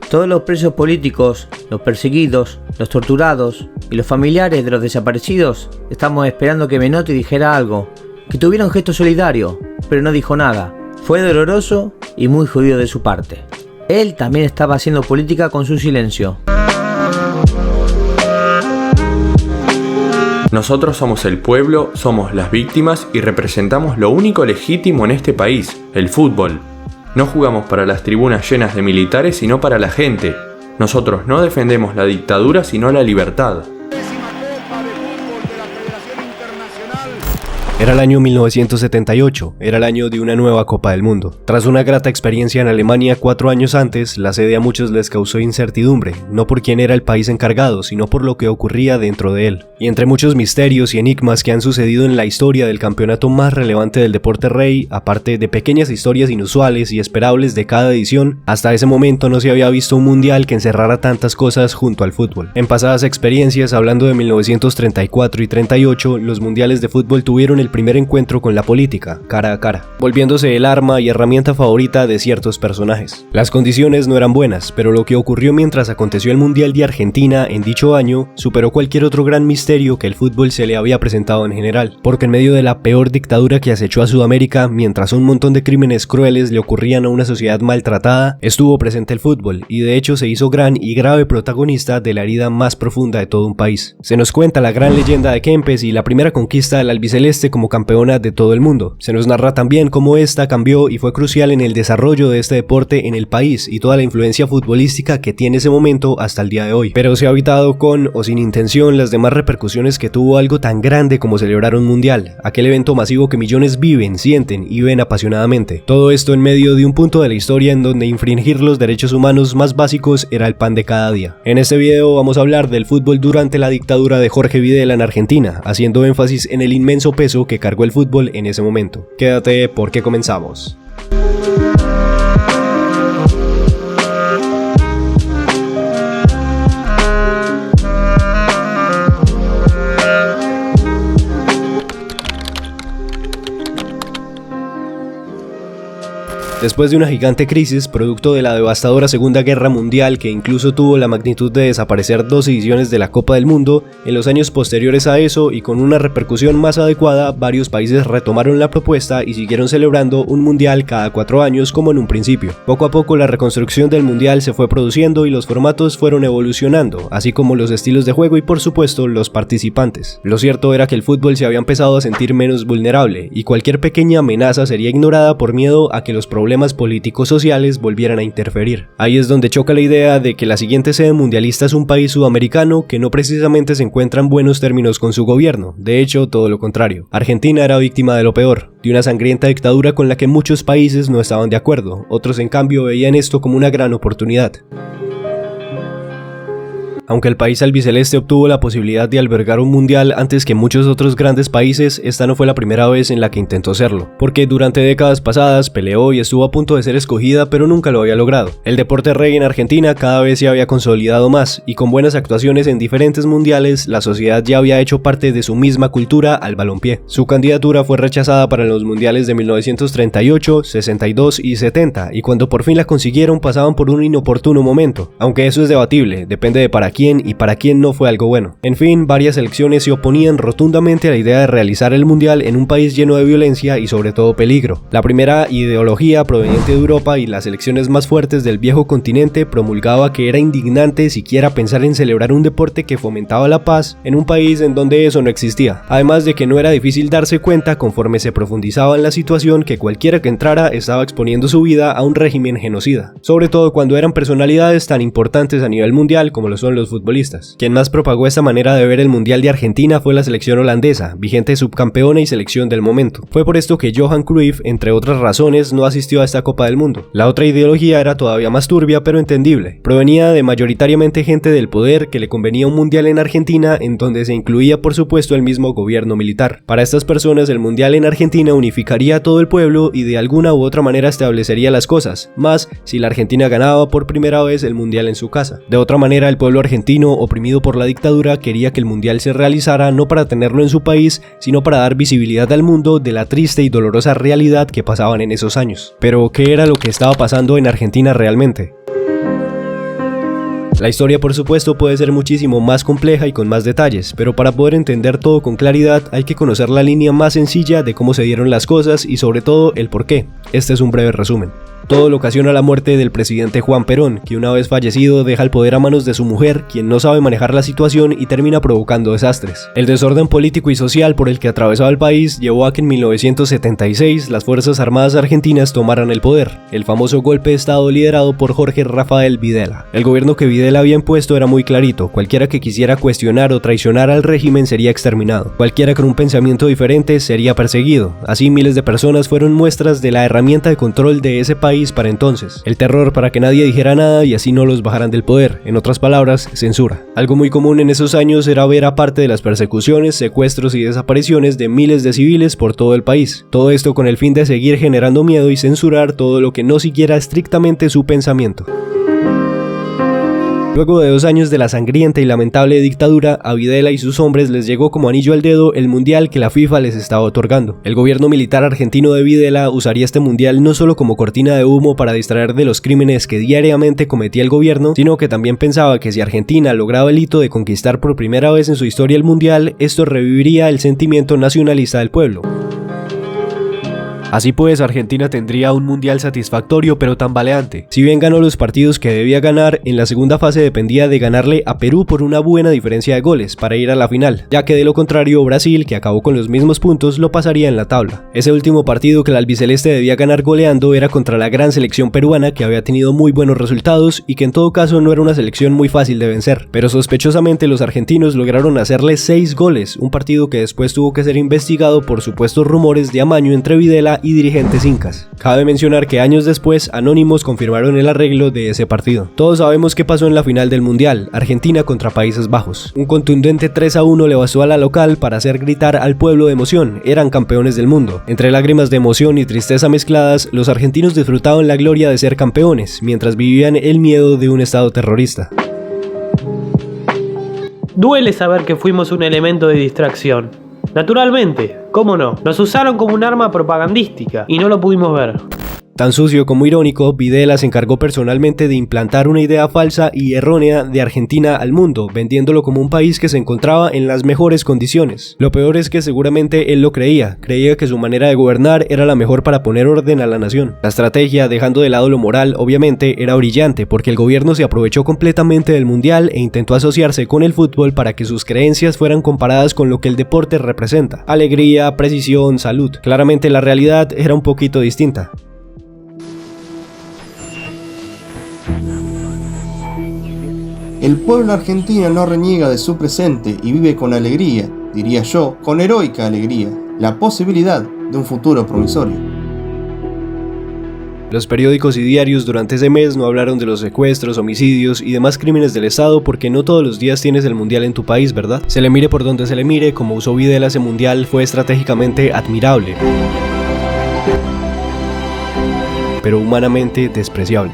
Todos los presos políticos, los perseguidos, los torturados y los familiares de los desaparecidos estamos esperando que Menotti dijera algo, que tuviera un gesto solidario, pero no dijo nada. Fue doloroso y muy jodido de su parte. Él también estaba haciendo política con su silencio. Nosotros somos el pueblo, somos las víctimas y representamos lo único legítimo en este país, el fútbol. No jugamos para las tribunas llenas de militares, sino para la gente. Nosotros no defendemos la dictadura, sino la libertad. Era el año 1978, era el año de una nueva Copa del Mundo. Tras una grata experiencia en Alemania 4 años antes, la sede a muchos les causó incertidumbre, no por quién era el país encargado, sino por lo que ocurría dentro de él. Y entre muchos misterios y enigmas que han sucedido en la historia del campeonato más relevante del deporte rey, aparte de pequeñas historias inusuales y esperables de cada edición, hasta ese momento no se había visto un mundial que encerrara tantas cosas junto al fútbol. En pasadas experiencias, hablando de 1934 y 38, los mundiales de fútbol tuvieron el primer encuentro con la política, cara a cara, volviéndose el arma y herramienta favorita de ciertos personajes. Las condiciones no eran buenas, pero lo que ocurrió mientras aconteció el Mundial de Argentina en dicho año superó cualquier otro gran misterio que el fútbol se le había presentado en general, porque en medio de la peor dictadura que acechó a Sudamérica, mientras un montón de crímenes crueles le ocurrían a una sociedad maltratada, estuvo presente el fútbol, y de hecho se hizo gran y grave protagonista de la herida más profunda de todo un país. Se nos cuenta la gran leyenda de Kempes y la primera conquista del albiceleste como campeona de todo el mundo. Se nos narra también cómo esta cambió y fue crucial en el desarrollo de este deporte en el país y toda la influencia futbolística que tiene ese momento hasta el día de hoy. Pero se ha evitado con o sin intención las demás repercusiones que tuvo algo tan grande como celebrar un mundial, aquel evento masivo que millones viven, sienten y ven apasionadamente. Todo esto en medio de un punto de la historia en donde infringir los derechos humanos más básicos era el pan de cada día. En este video vamos a hablar del fútbol durante la dictadura de Jorge Videla en Argentina, haciendo énfasis en el inmenso peso que cargó el fútbol en ese momento. Quédate porque comenzamos. Después de una gigante crisis, producto de la devastadora Segunda Guerra Mundial que incluso tuvo la magnitud de desaparecer 2 ediciones de la Copa del Mundo, en los años posteriores a eso y con una repercusión más adecuada, varios países retomaron la propuesta y siguieron celebrando un mundial cada 4 años como en un principio. Poco a poco la reconstrucción del mundial se fue produciendo y los formatos fueron evolucionando, así como los estilos de juego y por supuesto los participantes. Lo cierto era que el fútbol se había empezado a sentir menos vulnerable y cualquier pequeña amenaza sería ignorada por miedo a que los problemas políticos sociales volvieran a interferir. Ahí es donde choca la idea de que la siguiente sede mundialista es un país sudamericano que no precisamente se encuentra en buenos términos con su gobierno, de hecho todo lo contrario. Argentina era víctima de lo peor, de una sangrienta dictadura con la que muchos países no estaban de acuerdo, otros en cambio veían esto como una gran oportunidad. Aunque el país albiceleste obtuvo la posibilidad de albergar un mundial antes que muchos otros grandes países, esta no fue la primera vez en la que intentó hacerlo, porque durante décadas pasadas peleó y estuvo a punto de ser escogida pero nunca lo había logrado. El deporte rey en Argentina cada vez se había consolidado más y con buenas actuaciones en diferentes mundiales, la sociedad ya había hecho parte de su misma cultura al balompié. Su candidatura fue rechazada para los mundiales de 1938, 62 y 70 y cuando por fin la consiguieron pasaban por un inoportuno momento, aunque eso es debatible, depende de para quién y para quién no fue algo bueno. En fin, varias selecciones se oponían rotundamente a la idea de realizar el mundial en un país lleno de violencia y sobre todo peligro. La primera ideología proveniente de Europa y las selecciones más fuertes del viejo continente promulgaba que era indignante siquiera pensar en celebrar un deporte que fomentaba la paz en un país en donde eso no existía. Además de que no era difícil darse cuenta conforme se profundizaba en la situación que cualquiera que entrara estaba exponiendo su vida a un régimen genocida, sobre todo cuando eran personalidades tan importantes a nivel mundial como lo son los futbolistas. Quien más propagó esta manera de ver el Mundial de Argentina fue la selección holandesa, vigente subcampeona y selección del momento. Fue por esto que Johan Cruyff, entre otras razones, no asistió a esta Copa del Mundo. La otra ideología era todavía más turbia pero entendible. Provenía de mayoritariamente gente del poder que le convenía un Mundial en Argentina en donde se incluía por supuesto el mismo gobierno militar. Para estas personas el Mundial en Argentina unificaría a todo el pueblo y de alguna u otra manera establecería las cosas, más si la Argentina ganaba por primera vez el Mundial en su casa. De otra manera el pueblo argentino argentino, oprimido por la dictadura, quería que el mundial se realizara no para tenerlo en su país, sino para dar visibilidad al mundo de la triste y dolorosa realidad que pasaban en esos años. Pero, ¿qué era lo que estaba pasando en Argentina realmente? La historia, por supuesto, puede ser muchísimo más compleja y con más detalles, pero para poder entender todo con claridad hay que conocer la línea más sencilla de cómo se dieron las cosas y sobre todo el por qué. Este es un breve resumen. Todo lo ocasiona la muerte del presidente Juan Perón, que una vez fallecido deja el poder a manos de su mujer, quien no sabe manejar la situación y termina provocando desastres. El desorden político y social por el que atravesaba el país llevó a que en 1976 las Fuerzas Armadas Argentinas tomaran el poder, el famoso golpe de estado liderado por Jorge Rafael Videla. El gobierno que Videla había impuesto era muy clarito: cualquiera que quisiera cuestionar o traicionar al régimen sería exterminado, cualquiera con un pensamiento diferente sería perseguido. Así miles de personas fueron muestras de la herramienta de control de ese país para entonces, el terror para que nadie dijera nada y así no los bajaran del poder, en otras palabras, censura. Algo muy común en esos años era ver aparte de las persecuciones, secuestros y desapariciones de miles de civiles por todo el país, todo esto con el fin de seguir generando miedo y censurar todo lo que no siguiera estrictamente su pensamiento. Luego de 2 años de la sangrienta y lamentable dictadura, a Videla y sus hombres les llegó como anillo al dedo el mundial que la FIFA les estaba otorgando. El gobierno militar argentino de Videla usaría este mundial no solo como cortina de humo para distraer de los crímenes que diariamente cometía el gobierno, sino que también pensaba que si Argentina lograba el hito de conquistar por primera vez en su historia el mundial, esto reviviría el sentimiento nacionalista del pueblo. Así pues, Argentina tendría un mundial satisfactorio pero tambaleante. Si bien ganó los partidos que debía ganar, en la segunda fase dependía de ganarle a Perú por una buena diferencia de goles para ir a la final, ya que de lo contrario Brasil, que acabó con los mismos puntos, lo pasaría en la tabla. Ese último partido que el albiceleste debía ganar goleando era contra la gran selección peruana, que había tenido muy buenos resultados y que en todo caso no era una selección muy fácil de vencer, pero sospechosamente los argentinos lograron hacerle 6 goles, un partido que después tuvo que ser investigado por supuestos rumores de amaño entre Videla y dirigentes incas. Cabe mencionar que años después, anónimos confirmaron el arreglo de ese partido. Todos sabemos qué pasó en la final del mundial, Argentina contra Países Bajos. Un contundente 3-1 le bastó a la local para hacer gritar al pueblo de emoción: eran campeones del mundo. Entre lágrimas de emoción y tristeza mezcladas, los argentinos disfrutaban la gloria de ser campeones, mientras vivían el miedo de un estado terrorista. Duele saber que fuimos un elemento de distracción. Naturalmente, ¿cómo no? Nos usaron como un arma propagandística y no lo pudimos ver. Tan sucio como irónico, Videla se encargó personalmente de implantar una idea falsa y errónea de Argentina al mundo, vendiéndolo como un país que se encontraba en las mejores condiciones. Lo peor es que seguramente él lo creía que su manera de gobernar era la mejor para poner orden a la nación. La estrategia, dejando de lado lo moral, obviamente, era brillante, porque el gobierno se aprovechó completamente del mundial e intentó asociarse con el fútbol para que sus creencias fueran comparadas con lo que el deporte representa: alegría, precisión, salud. Claramente la realidad era un poquito distinta. El pueblo argentino no reniega de su presente y vive con alegría, diría yo, con heroica alegría, la posibilidad de un futuro promisorio. Los periódicos y diarios durante ese mes no hablaron de los secuestros, homicidios y demás crímenes del Estado, porque no todos los días tienes el mundial en tu país, ¿verdad? Se le mire por donde se le mire, como usó Videla ese mundial fue estratégicamente admirable, pero humanamente despreciable.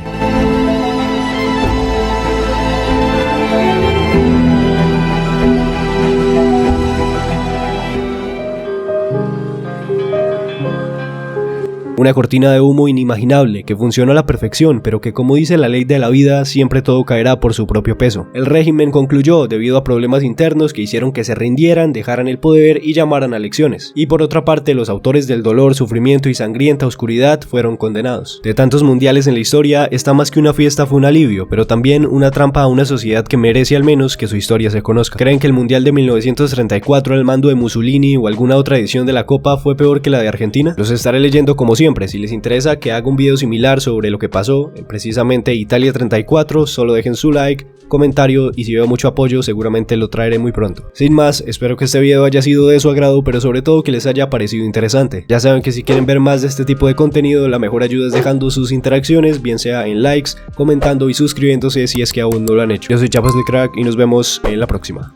Una cortina de humo inimaginable que funcionó a la perfección, pero que, como dice la ley de la vida, siempre todo caerá por su propio peso. El régimen concluyó debido a problemas internos que hicieron que se rindieran, dejaran el poder y llamaran a elecciones. Y por otra parte, los autores del dolor, sufrimiento y sangrienta oscuridad fueron condenados. De tantos mundiales en la historia, esta más que una fiesta fue un alivio, pero también una trampa a una sociedad que merece al menos que su historia se conozca. ¿Creen que el mundial de 1934 al mando de Mussolini o alguna otra edición de la Copa fue peor que la de Argentina? Los estaré leyendo como siempre. Si les interesa que haga un video similar sobre lo que pasó en precisamente Italia 34, solo dejen su like, comentario, y si veo mucho apoyo seguramente lo traeré muy pronto. Sin más, espero que este video haya sido de su agrado, pero sobre todo que les haya parecido interesante. Ya saben que si quieren ver más de este tipo de contenido, la mejor ayuda es dejando sus interacciones, bien sea en likes, comentando y suscribiéndose si es que aún no lo han hecho. Yo soy Chapas del Crack y nos vemos en la próxima.